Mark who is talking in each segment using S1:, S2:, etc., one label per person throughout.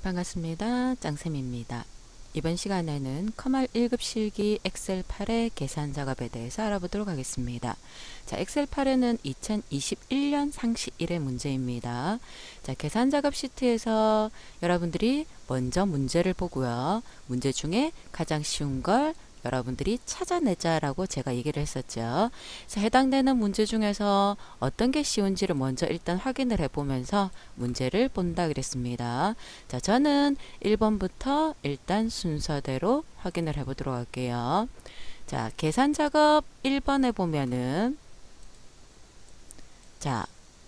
S1: 반갑습니다. 짱쌤입니다. 이번 시간에는 커말 1급 실기 엑셀 8의 계산 작업에 대해서 알아보도록 하겠습니다. 자, 엑셀 8에는 2021년 상시 1의 문제입니다. 자, 계산 작업 시트에서 여러분들이 먼저 문제를 보고요. 문제 중에 가장 쉬운 걸 여러분들이 찾아내자라고 제가 얘기를 했었죠. 그래서 해당되는 문제 중에서 어떤 게 쉬운지를 먼저 일단 확인을 해보면서 문제를 본다 그랬습니다. 자, 저는 1번부터 일단 순서대로 확인을 해보도록 할게요. 자, 계산 작업 1번에 보면은 자,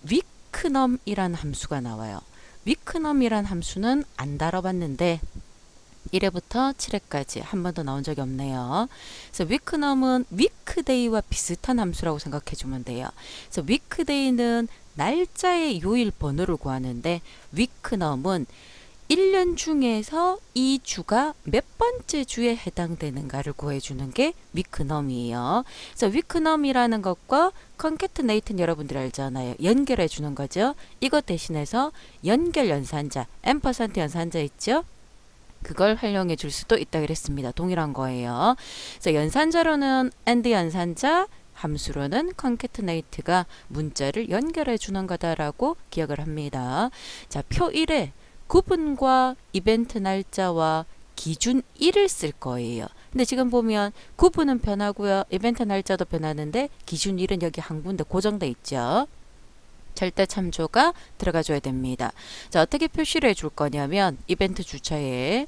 S1: 위크넘이라는 함수가 나와요. 위크넘이라는 함수는 안 다뤄봤는데 1회부터 7회까지 한 번도 나온 적이 없네요. 그래서 위크넘은 위크데이와 비슷한 함수라고 생각해 주면 돼요. 그래서 위크데이는 날짜의 요일 번호를 구하는데 위크넘은 1년 중에서 이 주가 몇 번째 주에 해당되는가를 구해주는 게 위크넘이에요. 그래서 위크넘이라는 것과 컨캐트네이트는 여러분들이 알잖아요. 연결해 주는 거죠. 이것 대신해서 연결 연산자, 앰퍼센트 연산자 있죠? 그걸 활용해 줄 수도 있다 그랬습니다. 동일한 거예요. 그래서 연산자로는 AND 연산자, 함수로는 concatenate가 문자를 연결해 주는 거다라고 기억을 합니다. 자, 표 1에 구분과 이벤트 날짜와 기준 1을 쓸 거예요. 근데 지금 보면 구분은 변하고요. 이벤트 날짜도 변하는데 기준 1은 여기 한 군데 고정돼 있죠. 절대 참조가 들어가 줘야 됩니다. 자, 어떻게 표시를 해줄 거냐면 이벤트 주차에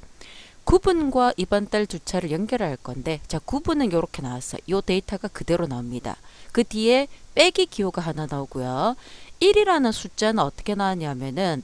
S1: 구분과 이번 달 주차를 연결할 건데 자, 구분은 이렇게 나왔어요. 이 데이터가 그대로 나옵니다. 그 뒤에 빼기 기호가 하나 나오고요. 1이라는 숫자는 어떻게 나왔냐면은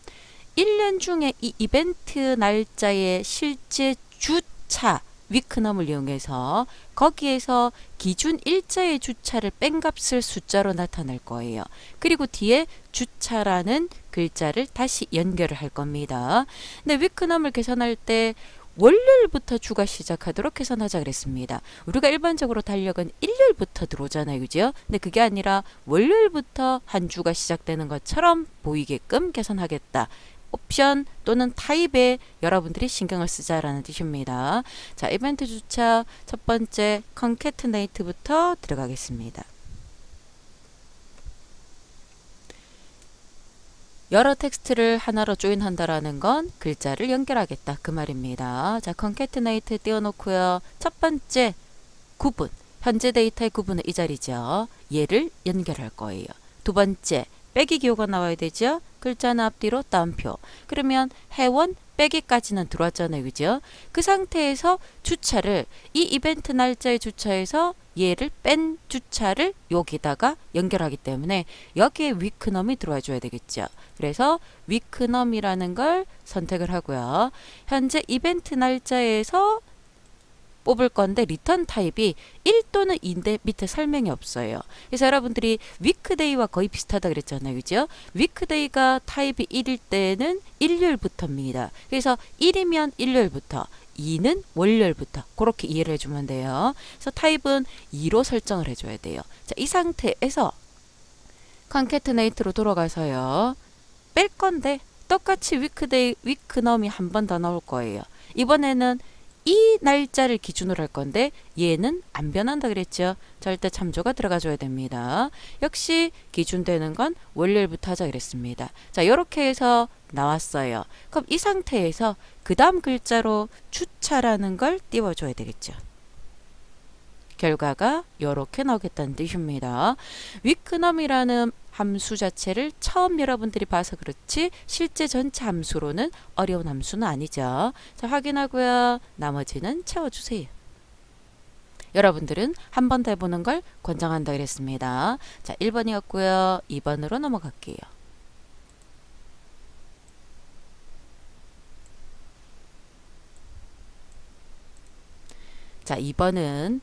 S1: 1년 중에 이 이벤트 날짜의 실제 주차 위크넘을 이용해서 거기에서 기준 일자의 주차를 뺀 값을 숫자로 나타낼 거예요. 그리고 뒤에 주차라는 글자를 다시 연결을 할 겁니다. 근데 위크넘을 계산할 때 월요일부터 주가 시작하도록 계산하자 그랬습니다. 우리가 일반적으로 달력은 일요일부터 들어오잖아요. 그죠? 근데 그게 아니라 월요일부터 한 주가 시작되는 것처럼 보이게끔 계산하겠다. 옵션 또는 타입에 여러분들이 신경을 쓰자라는 뜻입니다. 자, 이벤트 주차 첫 번째 concatenate부터 들어가겠습니다. 여러 텍스트를 하나로 조인한다라는 건 글자를 연결하겠다 그 말입니다. 자, concatenate 띄워놓고요. 첫 번째 구분, 현재 데이터의 구분은 이 자리죠. 얘를 연결할 거예요. 두 번째 빼기 기호가 나와야 되죠. 글자는 앞뒤로 따옴표. 그러면 회원 빼기까지는 들어왔잖아요. 그죠? 그 상태에서 주차를 이 이벤트 날짜의 주차에서 얘를 뺀 주차를 여기다가 연결하기 때문에 여기에 위크넘이 들어와 줘야 되겠죠. 그래서 위크넘이라는 걸 선택을 하고요. 현재 이벤트 날짜에서 뽑을 건데 리턴 타입이 1 또는 2인데 밑에 설명이 없어요. 그래서 여러분들이 위크데이와 거의 비슷하다 그랬잖아요. 그죠? 위크데이가 타입이 1일 때는 일요일부터입니다. 그래서 1이면 일요일부터 2는 월요일부터 그렇게 이해를 해주면 돼요. 그래서 타입은 2로 설정을 해줘야 돼요. 자, 이 상태에서 concatenate로 돌아가서요. 뺄 건데 똑같이 위크데이, 위크넘이 한 번 더 나올 거예요. 이번에는 이 날짜를 기준으로 할 건데 얘는 안 변한다 그랬죠. 절대 참조가 들어가 줘야 됩니다. 역시 기준되는 건 월요일부터 하자 그랬습니다. 자, 이렇게 해서 나왔어요. 그럼 이 상태에서 그 다음 글자로 주차라는 걸 띄워줘야 되겠죠. 결과가 이렇게 나오겠다는 뜻입니다. 위크넘이라는 함수 자체를 처음 여러분들이 봐서 그렇지 실제 전체 함수로는 어려운 함수는 아니죠. 자, 확인하고요. 나머지는 채워주세요. 여러분들은 한 번 더 해보는 걸 권장한다 그랬습니다. 자, 1번이었고요. 2번으로 넘어갈게요. 자, 2번은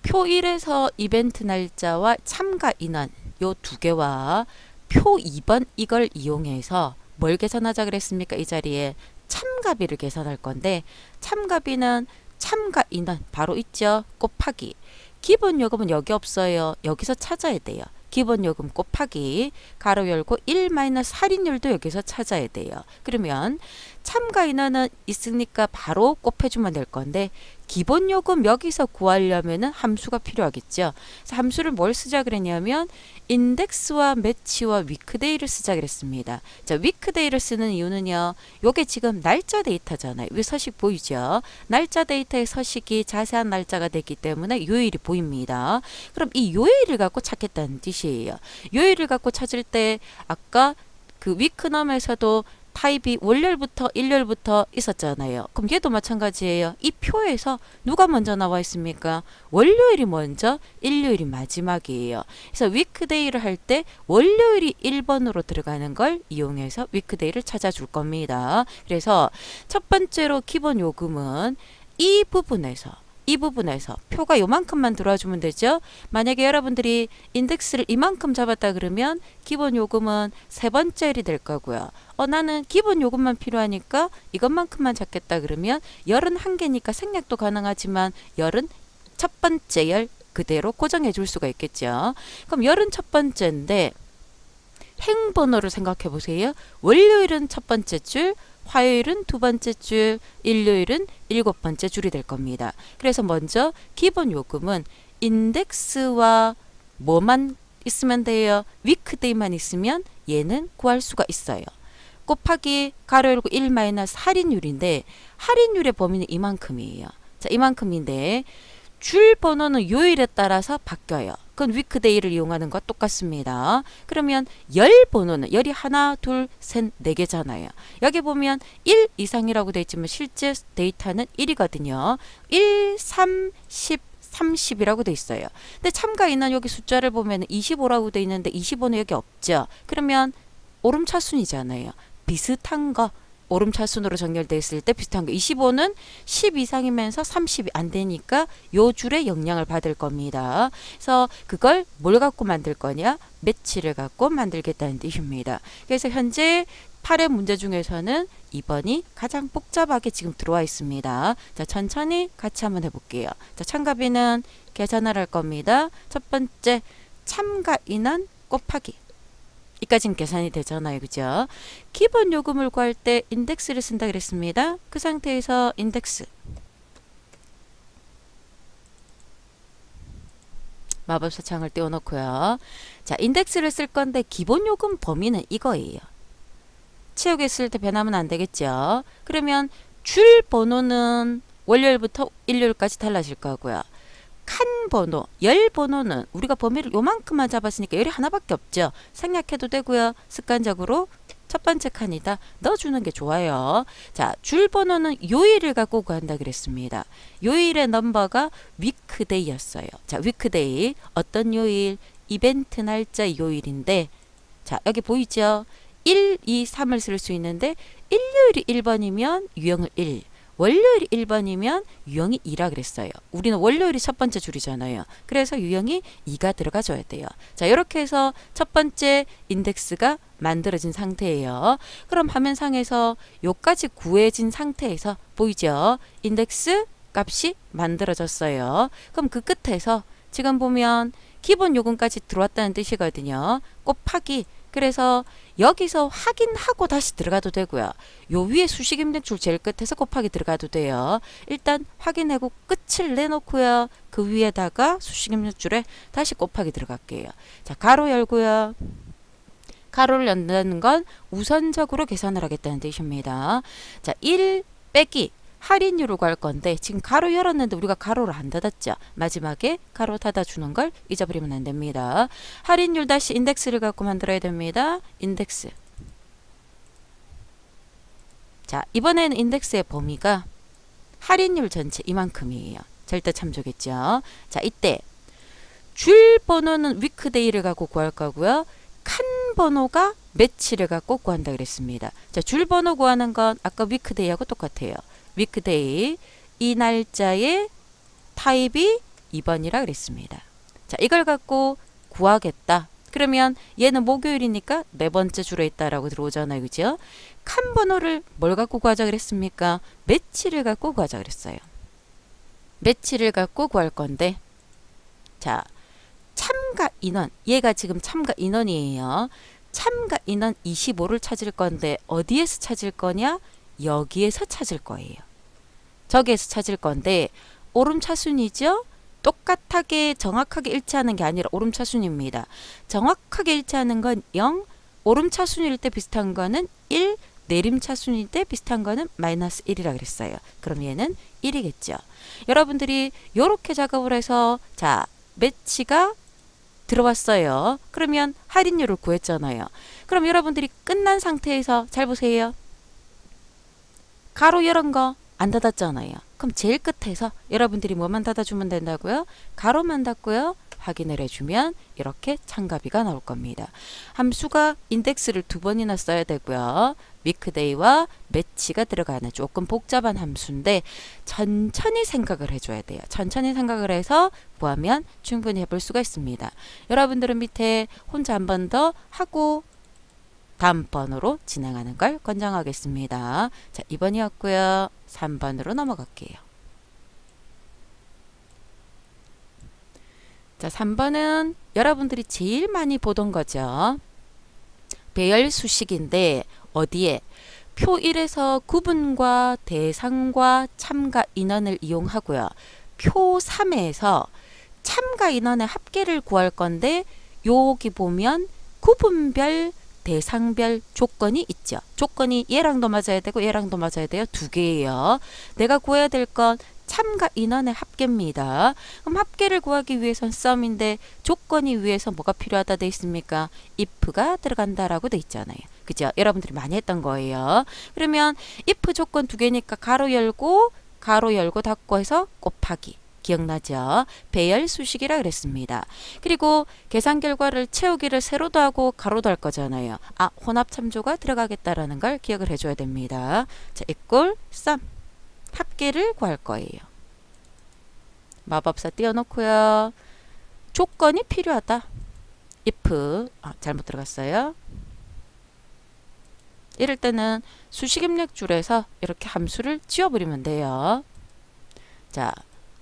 S1: 표 1에서 이벤트 날짜와 참가 인원 요 두 개와 표 2번 이걸 이용해서 뭘 계산하자 그랬습니까? 이 자리에 참가비를 계산할 건데 참가비는 참가 인원 바로 있죠. 곱하기 기본 요금은 여기 없어요. 여기서 찾아야 돼요. 기본 요금 곱하기 가로 열고 1 마이너스 할인율도 여기서 찾아야 돼요. 그러면 참가 인원은 있으니까 바로 곱해주면 될 건데 기본 요금 여기서 구하려면은 함수가 필요하겠죠. 그래서 함수를 뭘 쓰자 그랬냐면 인덱스와 매치와 위크데이를 쓰자 그랬습니다. 자, 위크데이를 쓰는 이유는요. 요게 지금 날짜 데이터잖아요. 위 서식 보이죠? 날짜 데이터의 서식이 자세한 날짜가 됐기 때문에 요일이 보입니다. 그럼 이 요일을 갖고 찾겠다는 뜻이에요. 요일을 갖고 찾을 때 아까 그 위크넘에서도 타입이 월요일부터 일요일부터 있었잖아요. 그럼 얘도 마찬가지예요. 이 표에서 누가 먼저 나와 있습니까? 월요일이 먼저, 일요일이 마지막이에요. 그래서 위크데이를 할 때 월요일이 1번으로 들어가는 걸 이용해서 위크데이를 찾아줄 겁니다. 그래서 첫 번째로 기본 요금은 이 부분에서 표가 요만큼만 들어와 주면 되죠. 만약에 여러분들이 인덱스를 이만큼 잡았다 그러면 기본 요금은 세 번째 열이 될 거고요. 나는 기본 요금만 필요하니까 이것만큼만 잡겠다 그러면 열은 한 개니까 생략도 가능하지만 열은 첫 번째 열 그대로 고정해 줄 수가 있겠죠. 그럼 열은 첫 번째인데 행번호를 생각해 보세요. 월요일은 첫 번째 줄, 화요일은 두 번째 줄, 일요일은 일곱 번째 줄이 될 겁니다. 그래서 먼저 기본 요금은 인덱스와 뭐만 있으면 돼요? 위크데이만 있으면 얘는 구할 수가 있어요. 곱하기 가로 열고 1 마이너스 할인율인데 할인율의 범위는 이만큼이에요. 자, 이만큼인데 줄 번호는 요일에 따라서 바뀌어요. 그건 위크데이를 이용하는 것과 똑같습니다. 그러면 열 번호는 열이 하나, 둘, 셋, 네 개잖아요. 여기 보면 1 이상이라고 되어 있지만 실제 데이터는 1이거든요. 1, 3, 10, 30이라고 되어 있어요. 근데 참가 인원 여기 숫자를 보면 25라고 되어 있는데 25는 여기 없죠. 그러면 오름차순이잖아요. 비슷한 거 오름차순으로 정렬되어 있을 때 비슷한 거 25는 10 이상이면서 30이 안 되니까 요 줄에 영향을 받을 겁니다. 그래서 그걸 뭘 갖고 만들 거냐? 매치를 갖고 만들겠다는 뜻입니다. 그래서 현재 8의 문제 중에서는 2번이 가장 복잡하게 지금 들어와 있습니다. 자, 천천히 같이 한번 해볼게요. 자, 참가비는 계산을 할 겁니다. 첫 번째 참가 인원 곱하기 이까지는 계산이 되잖아요. 그죠? 기본 요금을 구할 때 인덱스를 쓴다 그랬습니다. 그 상태에서 인덱스 마법사 창을 띄워놓고요. 자, 인덱스를 쓸 건데 기본 요금 범위는 이거예요. 채우겠을 때 변하면 안 되겠죠. 그러면 줄 번호는 월요일부터 일요일까지 달라질 거고요. 칸 번호, 열 번호는 우리가 범위를 요만큼만 잡았으니까 열이 하나밖에 없죠. 생략해도 되고요. 습관적으로 첫 번째 칸이다 넣어주는 게 좋아요. 자, 줄 번호는 요일을 갖고 구한다 그랬습니다. 요일의 넘버가 위크데이였어요. 자, 위크데이 어떤 요일? 이벤트 날짜 요일인데 자, 여기 보이죠? 1, 2, 3을 쓸 수 있는데 일요일이 1번이면 유형을 1, 월요일이 1번이면 유형이 2라 그랬어요. 우리는 월요일이 첫 번째 줄이잖아요. 그래서 유형이 2가 들어가 줘야 돼요. 자, 이렇게 해서 첫 번째 인덱스가 만들어진 상태예요. 그럼 화면상에서 요까지 구해진 상태에서 보이죠? 인덱스 값이 만들어졌어요. 그럼 그 끝에서 지금 보면 기본 요금까지 들어왔다는 뜻이거든요. 곱하기 그래서 여기서 확인하고 다시 들어가도 되고요. 요 위에 수식 입력 줄 제일 끝에서 곱하기 들어가도 돼요. 일단 확인하고 끝을 내놓고요. 그 위에다가 수식 입력 줄에 다시 곱하기 들어갈게요. 자, 가로 열고요. 가로를 연다는 건 우선적으로 계산을 하겠다는 뜻입니다. 자, 1 빼기 할인율을 구할 건데 지금 가로 열었는데 우리가 가로를 안 닫았죠. 마지막에 가로 닫아주는 걸 잊어버리면 안 됩니다. 할인율 다시 인덱스를 갖고 만들어야 됩니다. 인덱스. 자, 이번에는 인덱스의 범위가 할인율 전체 이만큼이에요. 절대 참조겠죠. 자, 이때 줄 번호는 위크데이를 갖고 구할 거고요. 칸 번호가 매치를 갖고 구한다 그랬습니다. 자, 줄 번호 구하는 건 아까 위크데이하고 똑같아요. 위크데이 이 날짜의 타입이 2번이라 그랬습니다. 자, 이걸 갖고 구하겠다. 그러면 얘는 목요일이니까 네 번째 줄에 있다라고 들어오잖아요. 그죠? 칸 번호를 뭘 갖고 구하자 그랬습니까? 매치를 갖고 구하자 그랬어요. 매치를 갖고 구할 건데 자, 참가 참가 인원, 얘가 지금 참가 인원이에요. 참가 인원 25를 찾을 건데 어디에서 찾을 거냐? 여기에서 찾을 거예요. 저기에서 찾을 건데 오름차순이죠? 똑같하게 정확하게 일치하는 게 아니라 오름차순입니다. 정확하게 일치하는 건 0, 오름차순일 때 비슷한 거는 1, 내림차순일 때 비슷한 거는 마이너스 1이라 그랬어요. 그럼 얘는 1이겠죠. 여러분들이 이렇게 작업을 해서 자 매치가 들어왔어요. 그러면 할인율을 구했잖아요. 그럼 여러분들이 끝난 상태에서 잘 보세요. 가로 열은 거 안 닫았잖아요. 그럼 제일 끝에서 여러분들이 뭐만 닫아주면 된다고요? 가로만 닫고요. 확인을 해주면 이렇게 참가비가 나올 겁니다. 함수가 인덱스를 2번이나 써야 되고요. 위크데이와 매치가 들어가는 조금 복잡한 함수인데 천천히 생각을 해줘야 돼요. 천천히 생각을 해서 구하면 충분히 해볼 수가 있습니다. 여러분들은 밑에 혼자 한 번 더 하고 다음 번으로 진행하는 걸 권장하겠습니다. 자, 2번이었고요. 3번으로 넘어갈게요. 자, 3번은 여러분들이 제일 많이 보던 거죠. 배열 수식인데 어디에? 표 1에서 구분과 대상과 참가 인원을 이용하고요. 표 3에서 참가 인원의 합계를 구할 건데 여기 보면 구분별 대상별 조건이 있죠. 조건이 얘랑도 맞아야 되고 얘랑도 맞아야 돼요. 두 개예요. 내가 구해야 될 건 참가 인원의 합계입니다. 그럼 합계를 구하기 위해선 썸인데 조건이 위에서 뭐가 필요하다 돼 있습니까? if가 들어간다라고 돼 있잖아요. 그죠? 여러분들이 많이 했던 거예요. 그러면 if 조건 두 개니까 가로 열고 닫고 해서 곱하기. 기억나죠? 배열 수식이라 그랬습니다. 그리고 계산 결과를 채우기를 세로도 하고 가로도 할 거잖아요. 아, 혼합 참조가 들어가겠다라는 걸 기억을 해줘야 됩니다. 자, equal sum. 합계를 구할 거예요. 마법사 띄워놓고요. 조건이 필요하다. if. 잘못 들어갔어요. 이럴 때는 수식 입력줄에서 이렇게 함수를 지워버리면 돼요. 자,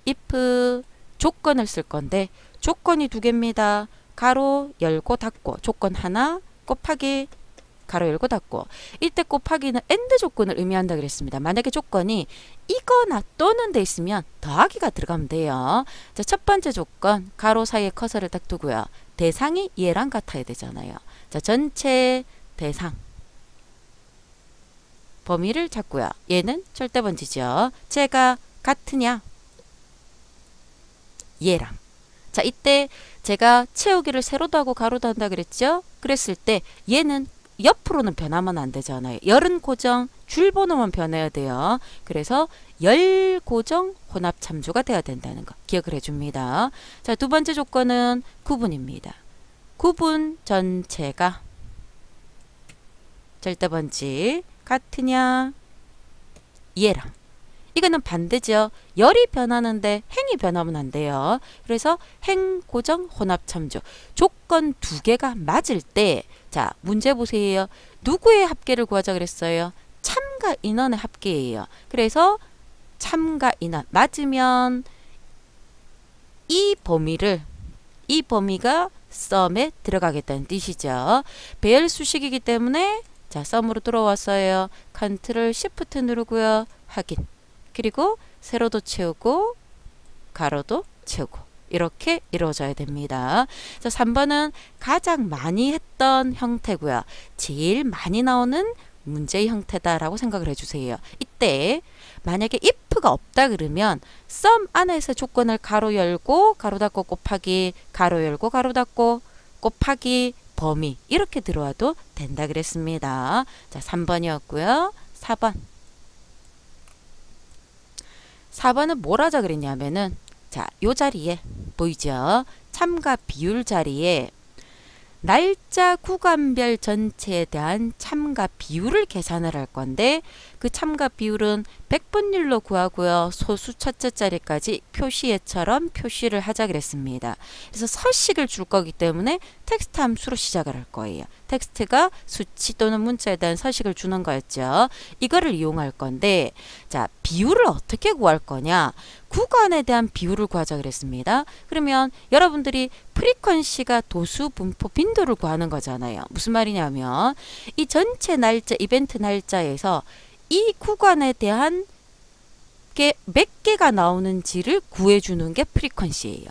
S1: if 조건을 쓸 건데 조건이 두 개입니다. 가로 열고 닫고 조건 하나 곱하기 가로 열고 닫고 이때 곱하기는 AND 조건을 의미한다 그랬습니다. 만약에 조건이 이거나 또는 돼 있으면 더하기가 들어가면 돼요. 자, 첫 번째 조건 가로 사이에 커서를 딱 두고요. 대상이 얘랑 같아야 되잖아요. 자, 전체 대상 범위를 잡고요. 얘는 절대번지죠. 제가 같으냐? 얘랑. 자, 이때 제가 채우기를 세로도 하고 가로도 한다 그랬죠? 그랬을 때 얘는 옆으로는 변하면 안 되잖아요. 열은 고정, 줄 번호만 변해야 돼요. 그래서 열 고정 혼합 참조가 돼야 된다는 거 기억을 해줍니다. 자, 두 번째 조건은 구분입니다. 구분 전체가 절대번지 같으냐? 얘랑. 이거는 반대죠. 열이 변하는데 행이 변하면 안 돼요. 그래서 행, 고정, 혼합 참조. 조건 두 개가 맞을 때 자, 문제 보세요. 누구의 합계를 구하자 그랬어요? 참가 인원의 합계예요. 그래서 참가 인원 맞으면 이 범위가 썸에 들어가겠다는 뜻이죠. 배열 수식이기 때문에 자, 썸으로 들어왔어요. 컨트롤 시프트 누르고요. 확인. 그리고 세로도 채우고 가로도 채우고 이렇게 이루어져야 됩니다. 자, 3번은 가장 많이 했던 형태고요. 제일 많이 나오는 문제의 형태다라고 생각을 해주세요. 이때 만약에 if가 없다 그러면 sum 안에서 조건을 가로 열고 가로 닫고 곱하기 가로 열고 가로 닫고 곱하기 범위 이렇게 들어와도 된다 그랬습니다. 자, 3번이었고요. 4번은 뭘 하자 그랬냐면은 자, 요 자리에 보이죠? 참가 비율 자리에 날짜 구간별 전체에 대한 참가 비율을 계산을 할 건데 그 참가 비율은 백분율로 구하고요. 소수 첫째 자리까지 표시예처럼 표시를 하자 그랬습니다. 그래서 서식을 줄 거기 때문에 텍스트 함수로 시작을 할 거예요. 텍스트가 수치 또는 문자에 대한 서식을 주는 거였죠. 이거를 이용할 건데 자, 비율을 어떻게 구할 거냐? 구간에 대한 비율을 구하자 그랬습니다. 그러면 여러분들이 프리퀀시가 도수, 분포, 빈도를 구하는 거잖아요. 무슨 말이냐면 이 전체 날짜, 이벤트 날짜에서 이 구간에 대한 게 몇 개가 나오는지를 구해주는 게 프리퀀시예요.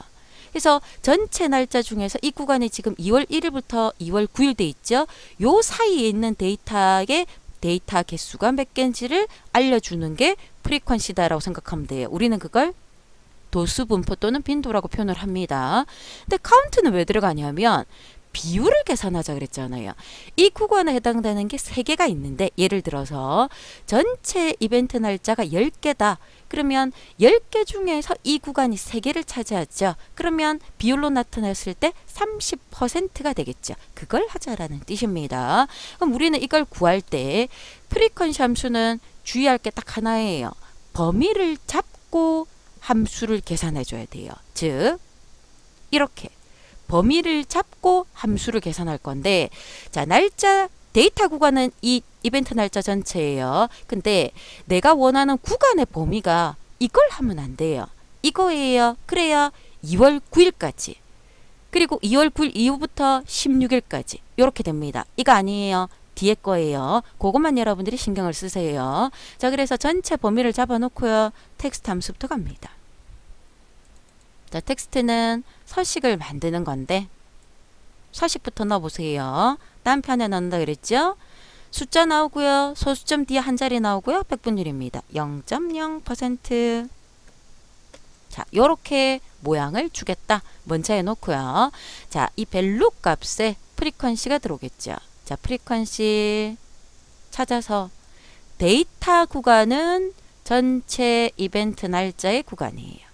S1: 그래서 전체 날짜 중에서 이 구간이 지금 2월 1일부터 2월 9일 돼 있죠. 요 사이에 있는 데이터의 데이터 개수가 몇 개인지를 알려주는 게 프리퀀시다라고 생각하면 돼요. 우리는 그걸 도수, 분포 또는 빈도라고 표현을 합니다. 근데 카운트는 왜 들어가냐면 비율을 계산하자 그랬잖아요. 이 구간에 해당되는 게 3개가 있는데 예를 들어서 전체 이벤트 날짜가 10개다. 그러면 10개 중에서 이 구간이 3개를 차지하죠. 그러면 비율로 나타냈을 때 30%가 되겠죠. 그걸 하자라는 뜻입니다. 그럼 우리는 이걸 구할 때 프리퀀시 함수는 주의할 게 딱 하나예요. 범위를 잡고 함수를 계산해 줘야 돼요. 즉 이렇게 범위를 잡고 함수를 계산할 건데 자, 날짜 데이터 구간은 이 이벤트 날짜 전체예요. 근데 내가 원하는 구간의 범위가 이걸 하면 안 돼요. 이거예요. 그래야 2월 9일까지 그리고 2월 9일 이후부터 16일까지 이렇게 됩니다. 이거 아니에요. 뒤에 거예요. 그것만 여러분들이 신경을 쓰세요. 자, 그래서 전체 범위를 잡아놓고요. 텍스트 함수부터 갑니다. 자, 텍스트는 서식을 만드는 건데 서식부터 넣어보세요. 딴편에 넣는다 그랬죠? 숫자 나오고요. 소수점 뒤에 한 자리 나오고요. 백분율입니다. 0.0%. 자, 요렇게 모양을 주겠다. 먼저 해놓고요. 자, 이 밸류 값에 프리퀀시가 들어오겠죠. 자, 프리퀀시 찾아서 데이터 구간은 전체 이벤트 날짜의 구간이에요.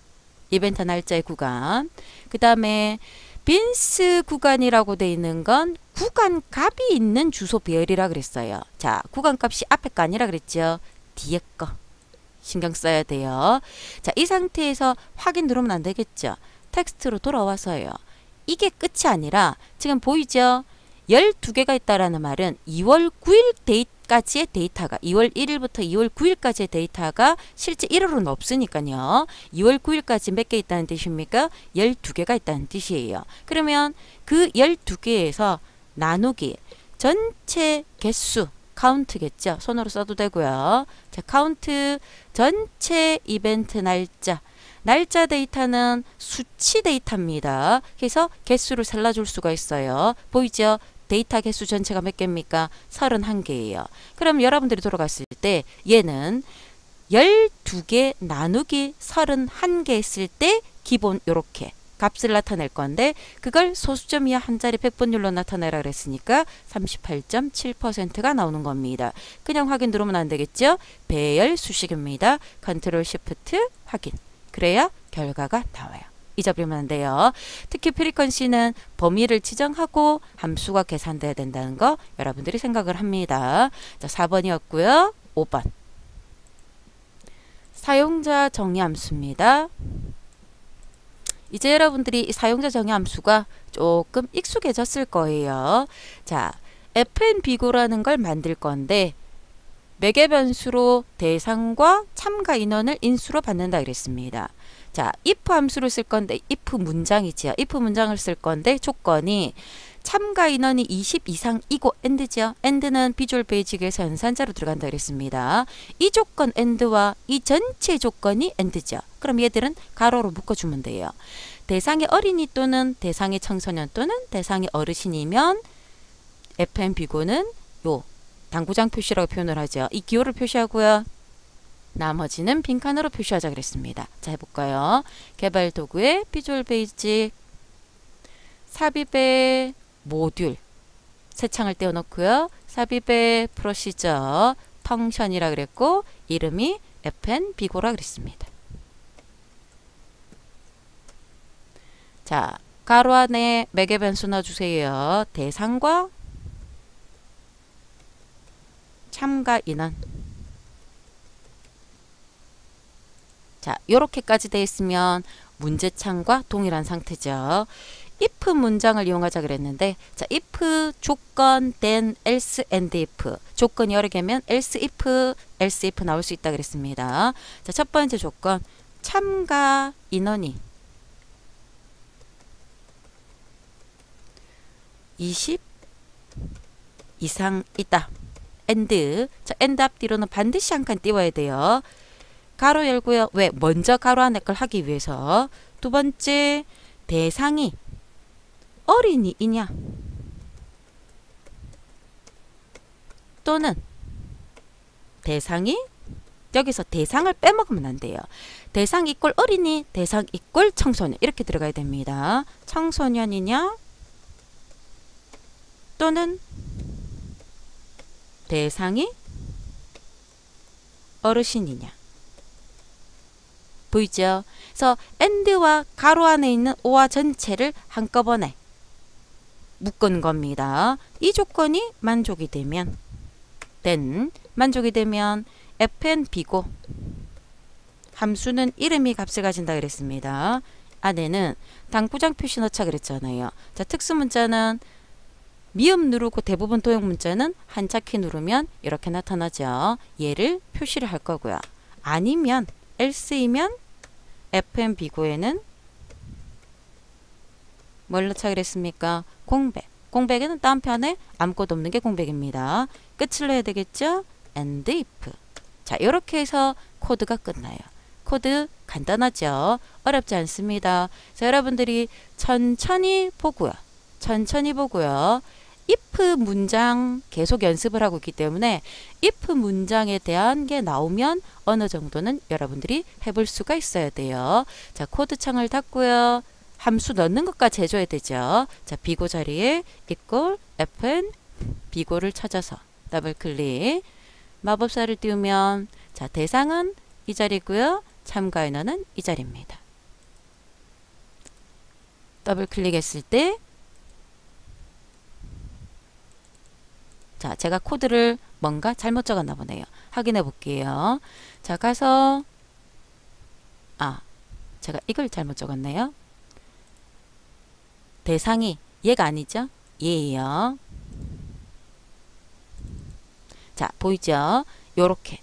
S1: 이벤트 날짜의 구간. 그 다음에 빈스 구간이라고 되어 있는 건 구간 값이 있는 주소 배열이라 그랬어요. 자, 구간 값이 앞에 거 아니라 그랬죠. 뒤에 거 신경 써야 돼요. 자, 이 상태에서 확인 누르면 안 되겠죠. 텍스트로 돌아와서요. 이게 끝이 아니라 지금 보이죠? 12개가 있다라는 말은 2월 9일 까지의 데이터가 2월 1일부터 2월 9일까지의 데이터가 실제 1월은 없으니까요. 2월 9일까지 몇 개 있다는 뜻입니까? 12개가 있다는 뜻이에요. 그러면 그 12개에서 나누기 전체 개수 카운트겠죠. 손으로 써도 되고요. 자, 카운트 전체 이벤트 날짜. 날짜 데이터는 수치 데이터입니다. 그래서 개수를 살라줄 수가 있어요. 보이죠? 데이터 개수 전체가 몇 개입니까? 31개예요. 그럼 여러분들이 돌아갔을 때 얘는 12개 나누기 31개 했을 때 기본 요렇게 값을 나타낼 건데 그걸 소수점 이하 한 자리 백분율로 나타내라 그랬으니까 38.7%가 나오는 겁니다. 그냥 확인 누르면 안 되겠죠? 배열 수식입니다. 컨트롤 시프트 확인. 그래야 결과가 나와요. 잊어버리면 안 돼요. 특히 프리퀀시는 범위를 지정하고 함수가 계산돼야 된다는 거 여러분들이 생각을 합니다. 자, 4번이었고요. 5번. 사용자 정의 함수입니다. 이제 여러분들이 사용자 정의 함수가 조금 익숙해졌을 거예요. 자, fn비고라는 걸 만들 건데 매개 변수로 대상과 참가 인원을 인수로 받는다 그랬습니다. 자, if 함수를 쓸 건데 if 문장이지요. if 문장을 쓸 건데 조건이 참가 인원이 20 이상이고 and죠. and는 비주얼 베이직에서 연산자로 들어간다 그랬습니다. 이 조건 and와 이 전체 조건이 and죠. 그럼 얘들은 가로로 묶어주면 돼요. 대상의 어린이 또는 대상의 청소년 또는 대상의 어르신이면 fn비고는 요 당구장 표시라고 표현을 하죠. 이 기호를 표시하고요. 나머지는 빈칸으로 표시하자 그랬습니다. 자, 해볼까요? 개발 도구에 비주얼 베이직 삽입의 모듈 새 창을 떼어놓고요. 삽입의 프로시저 펑션이라 그랬고 이름이 fn비고라 그랬습니다. 자, 가로 안에 매개 변수 넣어주세요. 대상과 참가 인원 자, 요렇게까지 돼 있으면 문제창과 동일한 상태죠. if 문장을 이용하자 그랬는데, 자, if 조건 then else and if 조건이 여러 개면 else if 나올 수 있다 그랬습니다. 자, 첫 번째 조건 참가 인원이 20 이상 있다. and. 자, and 앞뒤로는 반드시 한 칸 띄워야 돼요. 가로 열고요. 왜? 먼저 가로 안에 걸 하기 위해서. 두 번째, 대상이 어린이이냐 또는 대상이, 여기서 대상을 빼먹으면 안 돼요. 대상 이꼴 어린이, 대상 이꼴 청소년 이렇게 들어가야 됩니다. 청소년이냐 또는 대상이 어르신이냐. 보이죠? 그래서 and와 가로 안에 있는 오와 전체를 한꺼번에 묶은 겁니다. 이 조건이 만족이 되면 then 만족이 되면 fn 비고 함수는 이름이 값을 가진다 그랬습니다. 안에는 당구장 표시 넣자 그랬잖아요. 자, 특수문자는 미음 누르고 대부분 도형 문자는 한자키 누르면 이렇게 나타나죠. 얘를 표시를 할 거고요. 아니면 else이면 fn 비고에는 뭘 넣자 그랬습니까? 공백. 공백에는 다운편에 아무것도 없는 게 공백입니다. 끝을 내야 되겠죠? and if. 자, 이렇게 해서 코드가 끝나요. 코드 간단하죠? 어렵지 않습니다. 자, 여러분들이 천천히 보고요. 천천히 보고요. if 문장 계속 연습을 하고 있기 때문에 if 문장에 대한 게 나오면 어느 정도는 여러분들이 해볼 수가 있어야 돼요. 자, 코드 창을 닫고요. 함수 넣는 것까지 해줘야 되죠. 자, 비고 자리에 equal fn 비고를 찾아서 더블 클릭. 마법사를 띄우면 자, 대상은 이 자리고요. 참가 인원은 이 자리입니다. 더블 클릭했을 때 자, 제가 코드를 뭔가 잘못 적었나 보네요. 확인해 볼게요. 자, 가서 제가 이걸 잘못 적었네요. 대상이 얘가 아니죠? 얘예요. 자, 보이죠? 요렇게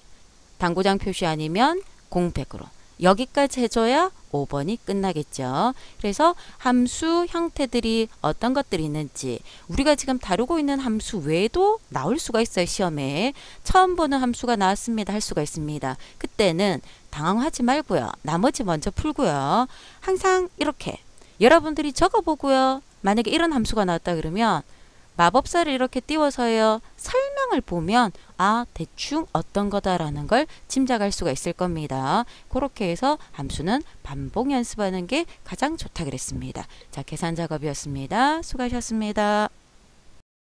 S1: 당구장 표시 아니면 공백으로 여기까지 해줘야 5번이 끝나겠죠. 그래서 함수 형태들이 어떤 것들이 있는지 우리가 지금 다루고 있는 함수 외에도 나올 수가 있어요. 시험에 처음 보는 함수가 나왔습니다 할 수가 있습니다. 그때는 당황하지 말고요. 나머지 먼저 풀고요. 항상 이렇게 여러분들이 적어보고요. 만약에 이런 함수가 나왔다 그러면 마법사를 이렇게 띄워서요. 설명을 보면 대충 어떤 거다라는 걸 짐작할 수가 있을 겁니다. 그렇게 해서 함수는 반복 연습하는 게 가장 좋다 그랬습니다. 자, 계산 작업이었습니다. 수고하셨습니다.